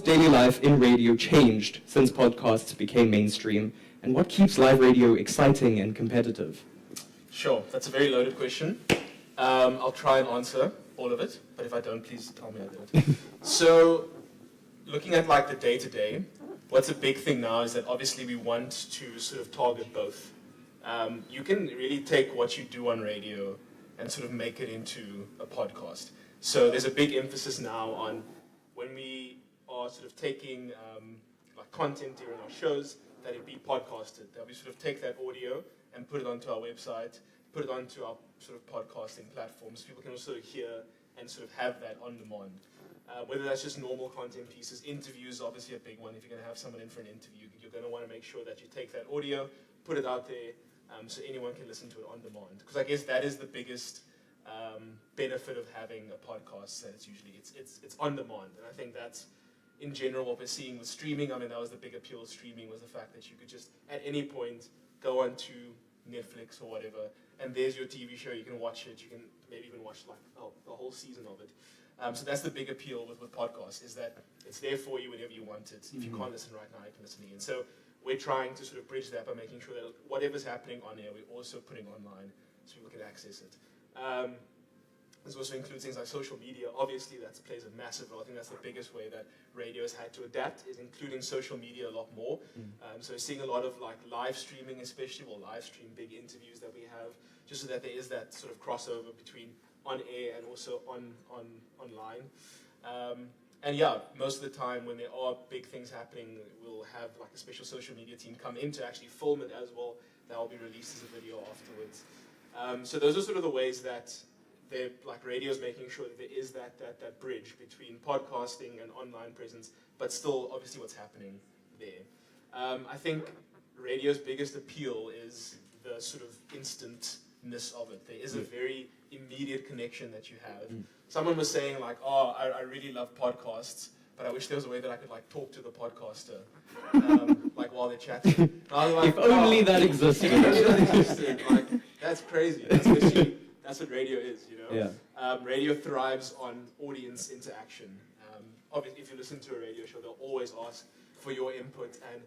Daily life in radio changed since podcasts became mainstream, and what keeps live radio exciting and competitive? Sure, that's a very loaded question. I'll try and answer all of it, but if I don't, please tell me I did. So, looking at like the day-to-day, what's a big thing now is that obviously we want to sort of target both. You can really take what you do on radio and sort of make it into a podcast. So there's a big emphasis now on when we are sort of taking like content during our shows, that it be podcasted, that we sort of take that audio and put it onto our website, put it onto our sort of podcasting platforms. People can also hear and sort of have that on demand. Whether that's just normal content pieces, interviews, obviously a big one. If you're going to have someone in for an interview, you're going to want to make sure that you take that audio, put it out there, so anyone can listen to it on demand. Because I guess that is the biggest benefit of having a podcast. That it's on demand, and I think that's in general what we're seeing with streaming. I mean, that was the big appeal of streaming, was the fact that you could just at any point go onto Netflix or whatever, and there's your TV show. You can watch it. You can maybe even watch like the whole season of it. So that's the big appeal with podcasts, is that it's there for you whenever you want it. If you can't listen right now, you can listen again. So we're trying to sort of bridge that by making sure that whatever's happening on air, we're also putting online so people can access it. This also includes things like social media. Obviously, that plays a massive role. I think that's the biggest way that radio has had to adapt, is including social media a lot more. So seeing a lot of like live streaming, especially, well, live stream big interviews that we have, just so that there is that sort of crossover between on air and also online. And yeah, most of the time when there are big things happening, we'll have like a special social media team come in to actually film it as well. That will be released as a video afterwards. So those are sort of the ways that they're like radio's making sure that there is that bridge between podcasting and online presence, but still obviously what's happening there. I think radio's biggest appeal is the sort of instantness of it. There is a very immediate connection that you have. Someone was saying like, oh, I really love podcasts, but I wish there was a way that I could like talk to the podcaster, like while they're chatting. And I was like, If only that existed. Like, that's crazy. That's what radio is, you know? Yeah. Radio thrives on audience interaction. Obviously, if you listen to a radio show, they'll always ask for your input. And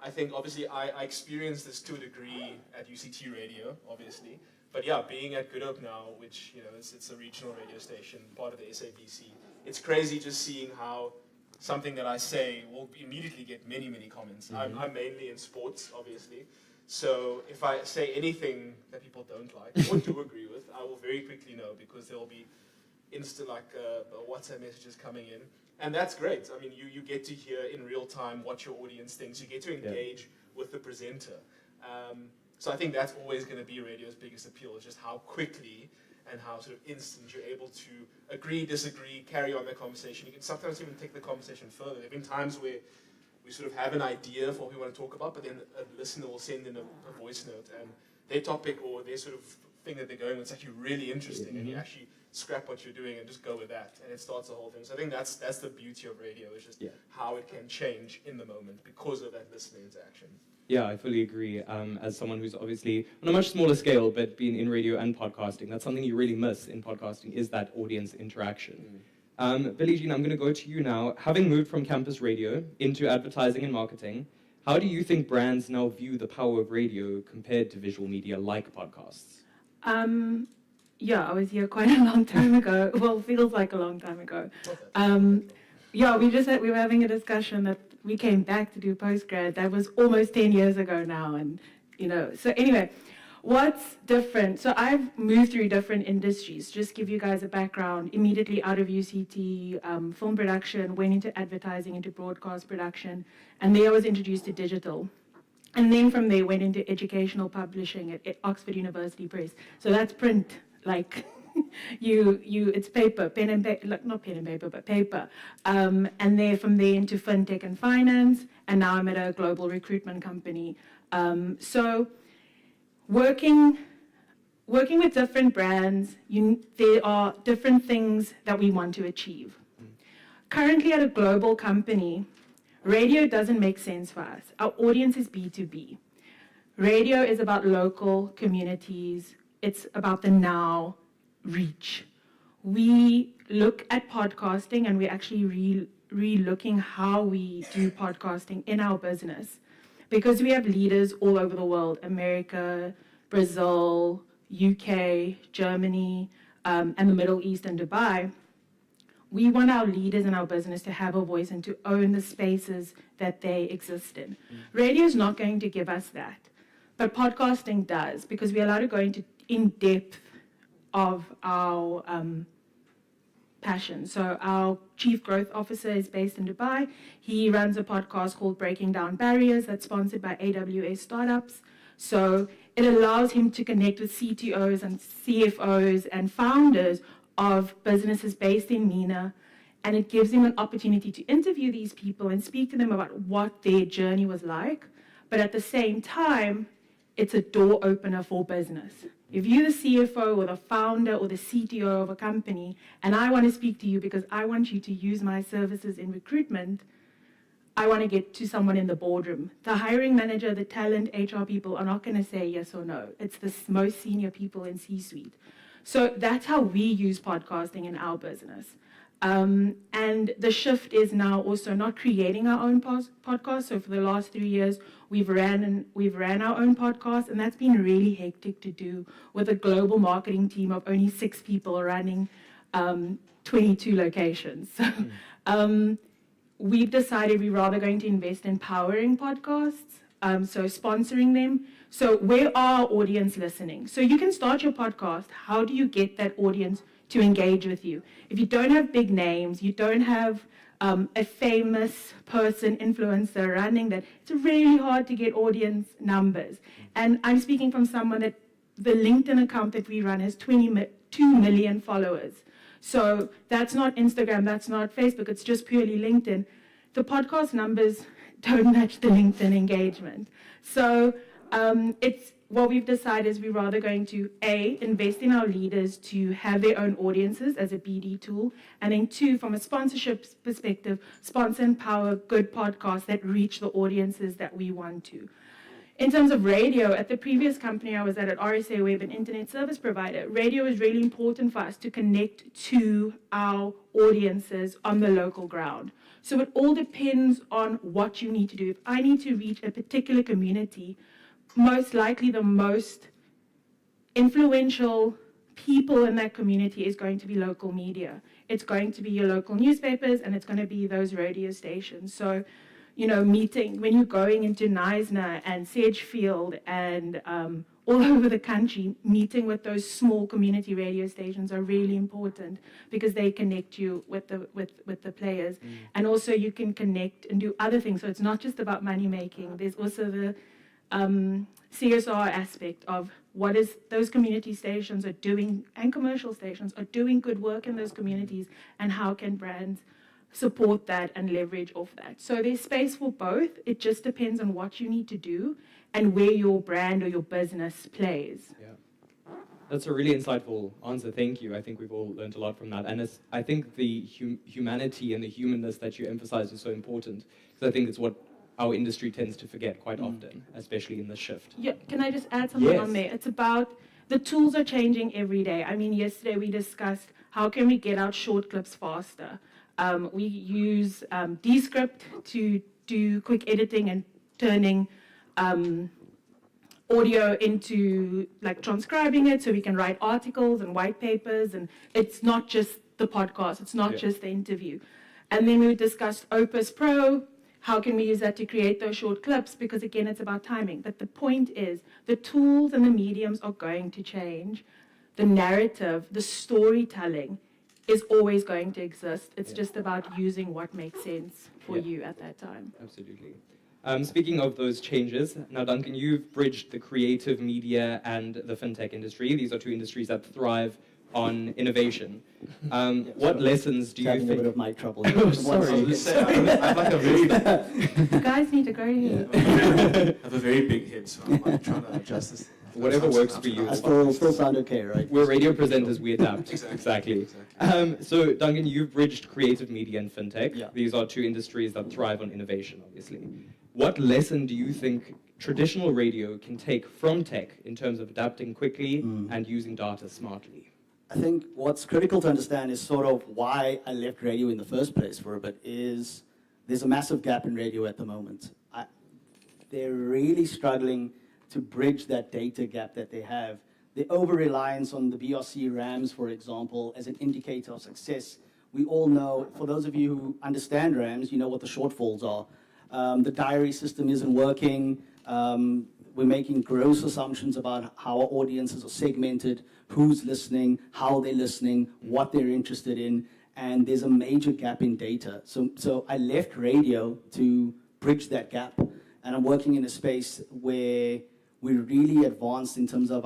I think, obviously, I experienced this to a degree at UCT Radio, obviously. But yeah, being at Good Hope now, which, you know, it's a regional radio station, part of the SABC, it's crazy just seeing how something that I say will immediately get many, many comments. I'm mainly in sports, obviously. So if I say anything that people don't like or do agree with, I will very quickly know, because there will be WhatsApp messages coming in. And that's great. I mean, you get to hear in real time what your audience thinks. You get to engage with the presenter. So I think that's always going to be radio's biggest appeal, is just how quickly and how sort of instant you're able to agree, disagree, carry on the conversation. You can sometimes even take the conversation further. There have been times where we sort of have an idea for what we want to talk about, but then a listener will send in a voice note, and their topic or their sort of thing that they're going with is actually really interesting, and you actually scrap what you're doing and just go with that, and it starts the whole thing. So I think that's the beauty of radio, is just how it can change in the moment because of that listener interaction. Yeah, I fully agree. As someone who's obviously on a much smaller scale, but been in radio and podcasting, that's something you really miss in podcasting, is that audience interaction. Billie Jean, I'm going to go to you now. Having moved from campus radio into advertising and marketing, how do you think brands now view the power of radio compared to visual media like podcasts? Yeah, I was here quite a long time ago. Well, feels like a long time ago. Yeah, we were having a discussion that we came back to do postgrad. That was almost 10 years ago now, and you know. So anyway, what's different? So I've moved through different industries. Just give you guys a background. Immediately out of UCT, film production, went into advertising, into broadcast production, and there I was introduced to digital. And then from there went into educational publishing at Oxford University Press. So that's print, like it's paper, pen and paper, like not pen and paper, but paper. And then from there into fintech and finance, and now I'm at a global recruitment company. So working with different brands, there are different things that we want to achieve. Currently at a global company, radio doesn't make sense for us. Our audience is B2B. Radio is about local communities. It's about the now reach. We look at podcasting and we actually re-looking how we do podcasting in our business, because we have leaders all over the world, America, Brazil, UK, Germany, and the Middle East and Dubai. We want our leaders in our business to have a voice and to own the spaces that they exist in. Radio is not going to give us that, but podcasting does, because we're allowed to go into in depth of our passion. So our chief growth officer is based in Dubai. He runs a podcast called Breaking Down Barriers that's sponsored by AWS Startups. So it allows him to connect with CTOs and CFOs and founders of businesses based in MENA, and it gives him an opportunity to interview these people and speak to them about what their journey was like. But at the same time, it's a door opener for business. If you're the CFO or the founder or the CTO of a company, and I want to speak to you because I want you to use my services in recruitment, I want to get to someone in the boardroom. The hiring manager, the talent, HR people are not going to say yes or no. It's the most senior people in C-suite. So that's how we use podcasting in our business. And the shift is now also not creating our own podcast. So for the last 3 years, we've ran our own podcast, and that's been really hectic to do with a global marketing team of only 6 people running 22 locations. So we've decided we're rather going to invest in powering podcasts, so sponsoring them. So where are our audience listening? So you can start your podcast. How do you get that audience to engage with you? If you don't have big names, you don't have a famous person, influencer running that, it's really hard to get audience numbers. And I'm speaking from someone that the LinkedIn account that we run has 22 million followers. So that's not Instagram, that's not Facebook, it's just purely LinkedIn. The podcast numbers don't match the LinkedIn engagement. So it's what we've decided is we're rather going to, A, invest in our leaders to have their own audiences as a BD tool, and then 2, from a sponsorship perspective, sponsor and power good podcasts that reach the audiences that we want to. In terms of radio, at the previous company I was at RSA Web, an internet service provider, radio is really important for us to connect to our audiences on the local ground. So it all depends on what you need to do. If I need to reach a particular community, most likely the most influential people in that community is going to be local media. It's going to be your local newspapers, and it's going to be those radio stations. So, meeting, when you're going into Knysna and Sedgefield and all over the country, meeting with those small community radio stations are really important because they connect you with the players. And also you can connect and do other things. So it's not just about money making. There's also the CSR aspect of what is those community stations are doing, and commercial stations are doing good work in those communities, and how can brands support that and leverage off that. So there's space for both. It just depends on what you need to do and where your brand or your business plays. Yeah. That's a really insightful answer. Thank you. I think we've all learned a lot from that. And I think the humanity and the humanness that you emphasize is so important, because I think it's what our industry tends to forget quite often, especially in the shift. Yeah, can I just add something Yes. on there? It's about the tools are changing every day. I mean, yesterday we discussed how can we get out short clips faster. We use Descript to do quick editing and turning audio into, like, transcribing it so we can write articles and white papers, and it's not just the podcast, it's not just the interview. And then we discussed Opus Pro. How can we use that to create those short clips? Because again, it's about timing. But the point is, the tools and the mediums are going to change. The narrative, the storytelling is always going to exist. It's just about using what makes sense for you at that time. Absolutely. Speaking of those changes, now Duncan, you've bridged the creative media and the fintech industry. These are two industries that thrive on innovation. What lessons do you Having a bit think? of mic trouble. Oh, sorry. I'd like a very, You guys need to grow here. I have a very big head, so I'm like trying to adjust this. Whatever works for you. I still sound okay, right? We're radio presenters, we adapt. Exactly. So, Duncan, you've bridged creative media and fintech. Yeah. These are two industries that thrive on innovation, obviously. What lesson do you think traditional radio can take from tech in terms of adapting quickly and using data smartly? I think what's critical to understand is sort of why I left radio in the first place for a bit is there's a massive gap in radio at the moment. They're really struggling to bridge that data gap that they have. The over-reliance on the BRC RAMs, for example, as an indicator of success. We all know, for those of you who understand RAMs, you know what the shortfalls are. The diary system isn't working. We're making gross assumptions about how our audiences are segmented, who's listening, how they're listening, what they're interested in, and there's a major gap in data. So I left radio to bridge that gap, and I'm working in a space where we're really advanced in terms of